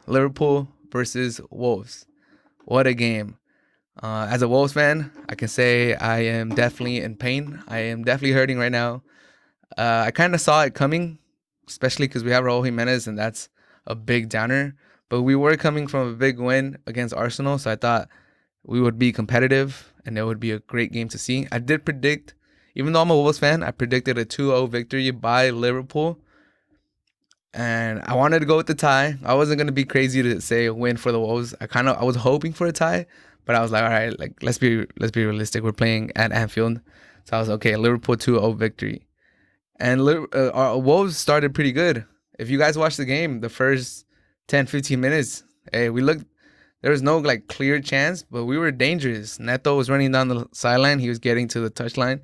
Liverpool versus Wolves. What a game. As a Wolves fan, I can say I am definitely in pain. I am definitely hurting right now. I kind of saw it coming, especially because we have Raul Jimenez, and that's a big downer. But we were coming from a big win against Arsenal, so I thought we would be competitive and it would be a great game to see. I did predict, even though I'm a Wolves fan, I predicted a 2-0 victory by Liverpool. And I wanted to go with the tie. I wasn't gonna be crazy to say a win for the Wolves. I was hoping for a tie, but I was like, all right, like let's be realistic. We're playing at Anfield, so I was okay. Liverpool 2-0 victory, and our Wolves started pretty good. If you guys watched the game, the first 10, 15 minutes, hey, we looked. There was no like clear chance, but we were dangerous. Neto was running down the sideline. He was getting to the touchline,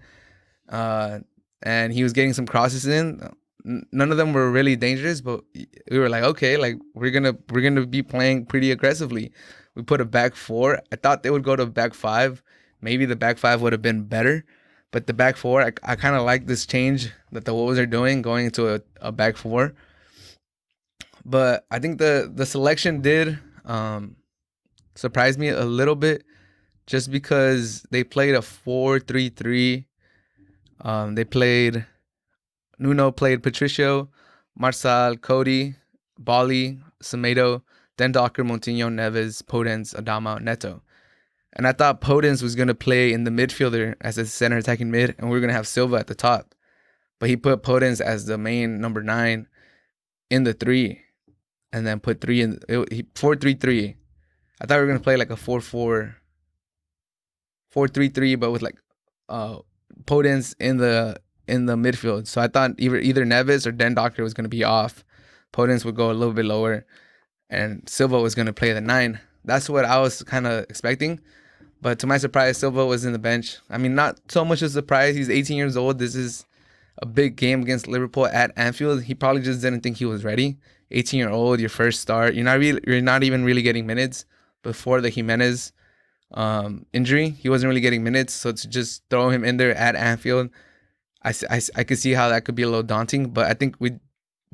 uh, and he was getting some crosses in. None of them were really dangerous, but we were like, okay, like we're gonna be playing pretty aggressively. We put a back four. I thought they would go to back five. Maybe the back five would have been better, but the back four, I kind of like this change that the Wolves are doing, going into a back four. But I think the selection did surprise me a little bit, just because they played a 4-3-3. They played Nuno played Patricio, Marçal, Coady, Bali, Semedo, then Docker, Montinho, Neves, Podence, Adama, Neto. And I thought Podence was going to play in the midfielder as a center attacking mid, and we were going to have Silva at the top. But he put Podence as the main number 9 in the 3, and then put 3 in 4-3-3. I thought we were going to play like a 4-3-3, but with like uh Podence in the midfield. So I thought either Neves or Den Doctor was going to be off. Podence would go a little bit lower, and Silva was going to play the 9. That's what I was kind of expecting. But to my surprise, Silva was in the bench. I mean, not so much a surprise. He's 18 years old. This is a big game against Liverpool at Anfield. He probably just didn't think he was ready. 18-year-old, your first start. You're not even really getting minutes before the Jimenez injury. He wasn't really getting minutes, so to just throw him in there at Anfield, I could see how that could be a little daunting. But I think we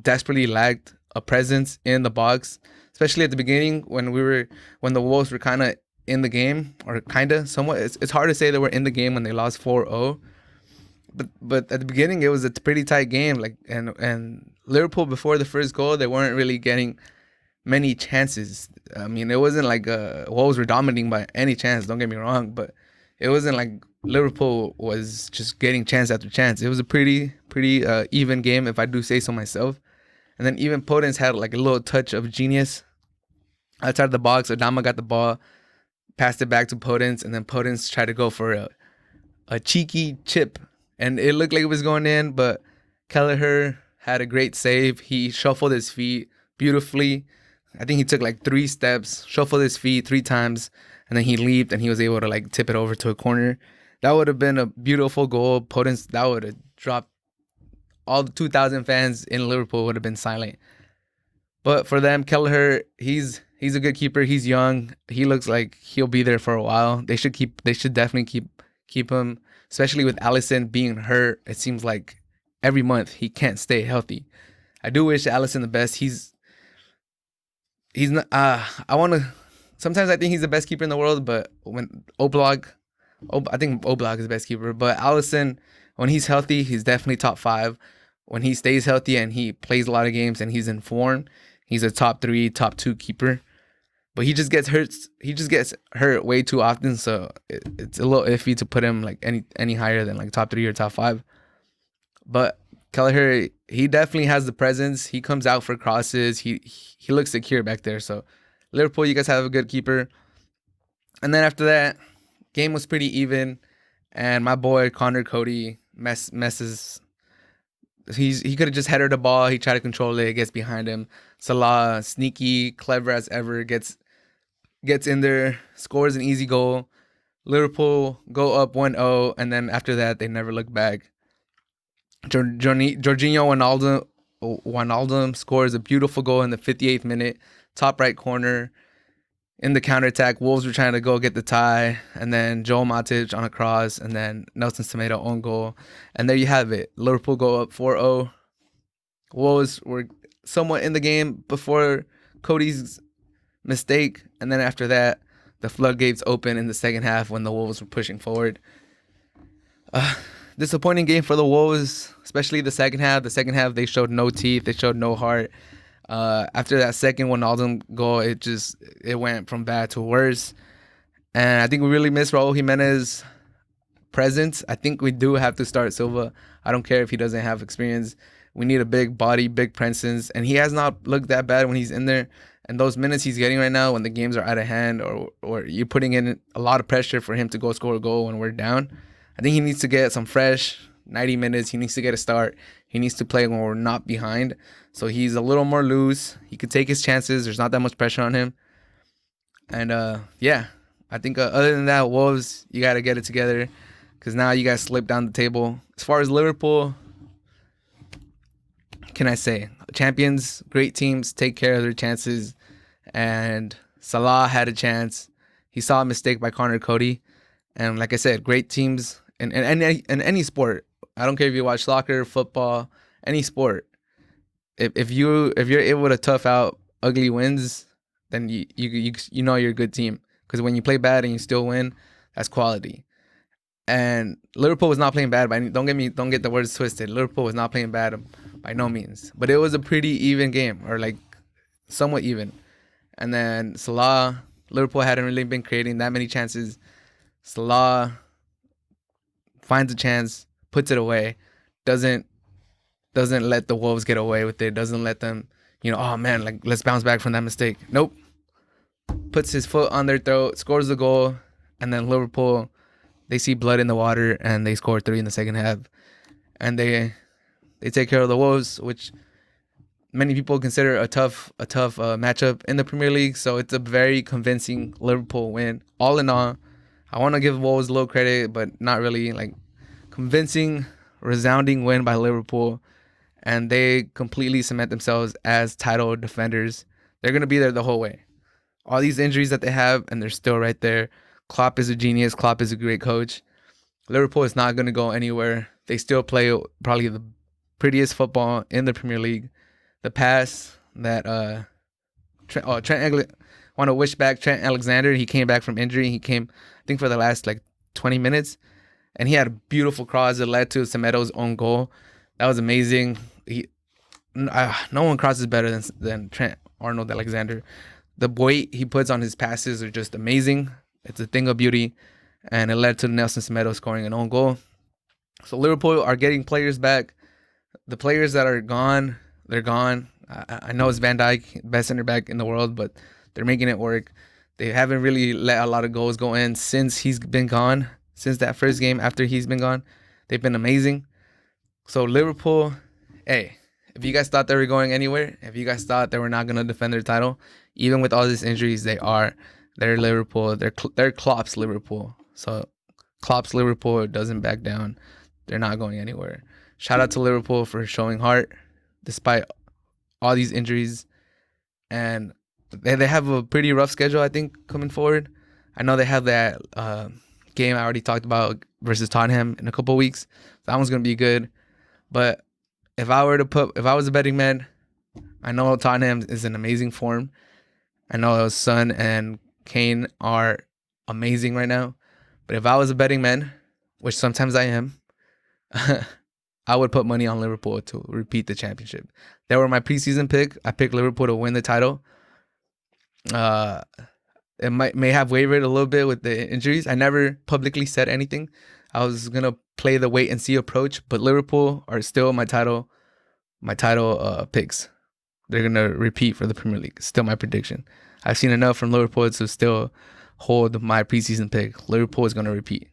desperately lacked a presence in the box, especially at the beginning when the Wolves were kind of in the game, or kind of somewhat. It's hard to say they were in the game when they lost 4-0. But at the beginning it was a pretty tight game. Like and Liverpool, before the first goal, they weren't really getting many chances. I mean, it wasn't like Wolves were dominating by any chance. Don't get me wrong, but it wasn't like Liverpool was just getting chance after chance. It was a pretty even game, if I do say so myself. And then even Podence had like a little touch of genius outside the box. Adama got the ball, passed it back to Podence, and then Podence tried to go for a cheeky chip, and it looked like it was going in, but Kelleher had a great save. He shuffled his feet beautifully. I think he took like 3 steps, shuffled his feet 3 times, and then he leaped and he was able to like tip it over to a corner. That would have been a beautiful goal. Podence, that would have dropped all the 2,000 fans in Liverpool would have been silent. But for them, Kelleher, he's a good keeper. He's young. He looks like he'll be there for a while. They should definitely keep him, especially with Alisson being hurt. It seems like every month he can't stay healthy. I do wish Alisson the best. He's not. I want to. Sometimes I think he's the best keeper in the world, but when I think Oblak is the best keeper. But Alisson, when he's healthy, he's definitely top 5. When he stays healthy and he plays a lot of games and he's in form, he's a top 3, top 2 keeper. But he just gets hurt. He just gets hurt way too often, so it's a little iffy to put him like any higher than like top 3 or top 5. But Kelleher, he definitely has the presence. He comes out for crosses. He looks secure back there. So Liverpool, you guys have a good keeper. And then after that, game was pretty even, and my boy Conor Coady messes. He could have just headed the ball. He tried to control it. It gets behind him. Salah, sneaky, clever as ever, gets in there, scores an easy goal. Liverpool go up 1-0, and then after that, they never look back. Jorginho Wijnaldum scores a beautiful goal in the 58th minute, top right corner. In the counterattack, Wolves were trying to go get the tie, and then Joel Matic on a cross, and then Nelson Semedo own goal. And there you have it. Liverpool go up 4-0. Wolves were somewhat in the game before Coady's mistake, and then after that, the floodgates open in the second half when the Wolves were pushing forward. Disappointing game for the Wolves, especially the second half. The second half, they showed no teeth. They showed no heart. After that second Wijnaldum goal, it went from bad to worse. And I think we really miss Raul Jimenez presence. I think we do have to start Silva. I don't care if he doesn't have experience. We need a big body, big presence, and he has not looked that bad when he's in there. And those minutes he's getting right now, when the games are out of hand, or you're putting in a lot of pressure for him to go score a goal when we're down, I think he needs to get some fresh 90 minutes. He needs to get a start. He needs to play when we're not behind. So he's a little more loose. He could take his chances. There's not that much pressure on him. And yeah, I think other than that, Wolves, you got to get it together because now you guys slip down the table. As far as Liverpool, can I say? Champions, great teams, take care of their chances. And Salah had a chance. He saw a mistake by Conor Coady. And like I said, great teams in any sport. I don't care if you watch soccer, football, any sport. If you're able to tough out ugly wins, then you know you're a good team. Because when you play bad and you still win, that's quality. And Liverpool was not playing bad. Don't get the words twisted. Liverpool was not playing bad by no means. But it was a pretty even game, or like somewhat even. And then Salah, Liverpool hadn't really been creating that many chances. Salah finds a chance, puts it away, doesn't let the Wolves get away with it, doesn't let them, oh man, like let's bounce back from that mistake. Nope. Puts his foot on their throat, scores the goal, and then Liverpool, they see blood in the water and they score 3 in the second half. And they take care of the Wolves, which many people consider a tough matchup in the Premier League. So it's a very convincing Liverpool win. All in all, I want to give Wolves a little credit, but not really. Like, convincing, resounding win by Liverpool, and they completely cement themselves as title defenders. They're going to be there the whole way. All these injuries that they have, and they're still right there. Klopp is a genius. Klopp is a great coach. Liverpool is not going to go anywhere. They still play probably the prettiest football in the Premier League. The pass that want to wish back Trent Alexander. He came back from injury. He came, I think, for the last 20 minutes, and he had a beautiful cross that led to Semedo's own goal. That was amazing. No one crosses better than Trent Alexander. The weight he puts on his passes are just amazing. It's a thing of beauty, and it led to Nelson Semedo scoring an own goal. So Liverpool are getting players back. The players that are gone, they're gone. I know it's Van Dijk, best center back in the world, but they're making it work. They haven't really let a lot of goals go in since he's been gone. Since that first game after he's been gone, they've been amazing. So Liverpool, hey, if you guys thought they were going anywhere, if you guys thought they were not going to defend their title, even with all these injuries, they are. They're Liverpool. They're Klopp's Liverpool. So Klopp's Liverpool doesn't back down. They're not going anywhere. Shout out to Liverpool for showing heart despite all these injuries. And they have a pretty rough schedule, I think, coming forward. I know they have that game I already talked about versus Tottenham in a couple of weeks. That one's going to be good. But if I was a betting man, I know Tottenham is in amazing form. I know Son and Kane are amazing right now. But if I was a betting man, which sometimes I am, I would put money on Liverpool to repeat the championship. They were my preseason pick. I picked Liverpool to win the title. It may have wavered a little bit with the injuries. I never publicly said anything. I was gonna play the wait and see approach, but Liverpool are still my title picks. They're gonna repeat for the Premier League. Still my prediction. I've seen enough from Liverpool to still hold my preseason pick. Liverpool is gonna repeat.